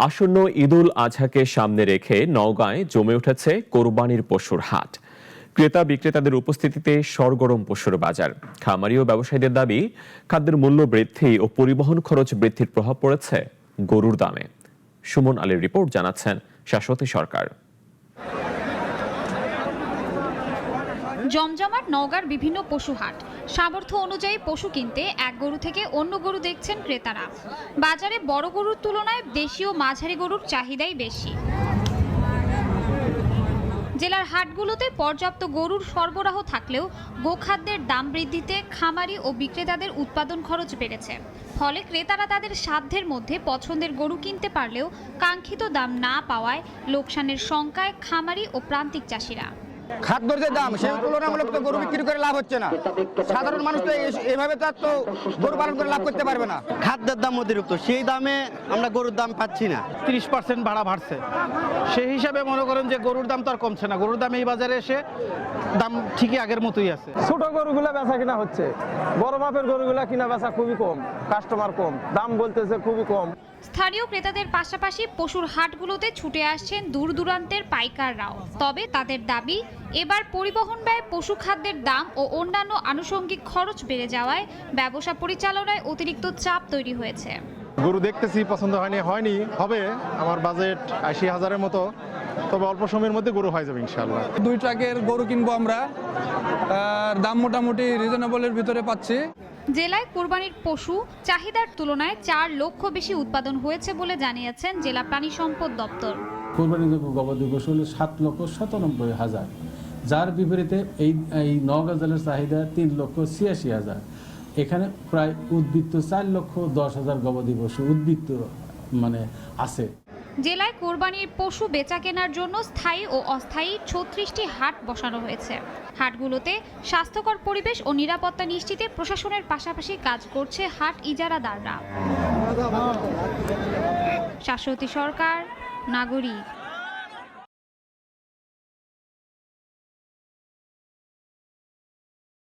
আসন্ন ঈদুল আজহাকে সামনে রেখে নওগাঁয় জমে উঠেছে কোরবানির পশুর হাট। ক্রেতা বিক্রেতাদের উপস্থিতিতে সরগরম পশুর বাজার। খামারি ও ব্যবসায়ীদের দাবি, খাদ্যের মূল্য বৃদ্ধি ও পরিবহন খরচ বৃদ্ধির প্রভাব পড়েছে গরুর দামে। সুমন আলীর রিপোর্ট, জানাচ্ছেন শাশ্বতী সরকার। জমজমাট নওগাঁর বিভিন্ন পশু হাট। সামর্থ্য অনুযায়ী পশু কিনতে এক গরু থেকে অন্য গরু দেখছেন ক্রেতারা। বাজারে বড় গরুর তুলনায় দেশীয় মাঝারি গরুর চাহিদাই বেশি। জেলার হাটগুলোতে পর্যাপ্ত গরুর সরবরাহ থাকলেও গোখাদ্যের দাম বৃদ্ধিতে খামারি ও বিক্রেতাদের উৎপাদন খরচ বেড়েছে। ফলে ক্রেতারা তাদের সাধ্যের মধ্যে পছন্দের গরু কিনতে পারলেও কাঙ্ক্ষিত দাম না পাওয়ায় লোকসানের শঙ্কায় খামারি ও প্রান্তিক চাষিরা। খাদ্যের যে দাম, সেই তুলনামূলক তো গরু বিক্রি করে লাভ হচ্ছে না। সাধারণ মানুষ তো এভাবে তো গরু পালন করে লাভ করতে পারবে না। খাদ্যের দাম অতিরিক্ত, সেই দামে আমরা গরুর দাম পাচ্ছি না। 30% ভাড়া বাড়ছে, সেই হিসাবে মনে করেন যে গরুর দাম তো আর কমছে না। গরুর দাম এই বাজারে এসে দাম ঠিকই আগের মতোই আছে। ছোট গরুগুলা বেচা কিনা হচ্ছে, বড় মাপের গরুগুলা কিনা বেচা খুবই কম, কাস্টমার কম, দাম বলতেছে খুবই কম। স্থানীয় ক্রেতাদের পাশাপাশি পশুর হাটগুলোতে ছুটে আসছেন দূর দূরান্তের পাইকাররাও। তবে তাদের দাবি, এবার পরিবহন ব্যয়, পশু খাদ্যের দাম ও অন্যান্য আনুষঙ্গিক খরচ বেড়ে যাওয়ায় ব্যবসা পরিচালনায় অতিরিক্ত চাপ তৈরি হয়েছে। গরু দেখতেছি, পছন্দ হয়নি হবে। আমার বাজেট 80,000-এর মতো, তবে অল্প সময়ের মধ্যে গরু হয়ে যাবে ইনশাআল্লাহ। 2 ট্রাকের গরু কিনবো আমরা, দাম মোটামুটি রিজনেবলের ভিতরে পাচ্ছি। জেলায় কোরবানির পশু চাহিদার তুলনায় 4 লক্ষ বেশি উৎপাদন হয়েছে বলে জানিয়েছেন জেলা প্রাণী সম্পদ দপ্তর। কোরবানির গবাদি পশু হলো 7,97,000, যার বিপরীতে এই নওগাঁ জেলার চাহিদা 3,86,000। এখানে প্রায় উদ্বৃত্ত 4,10,000 গবাদি পশু উদ্বৃত্ত আছে। জেলায় কোরবানির পশু বেচা কেনার জন্য স্থায়ী ও অস্থায়ী 36টি হাট বসানো হয়েছে। হাটগুলোতে স্বাস্থ্যকর পরিবেশ ও নিরাপত্তা নিশ্চিতে প্রশাসনের পাশাপাশি কাজ করছে হাট ইজারাদাররা। শাশ্বতী সরকার, নাগরিক।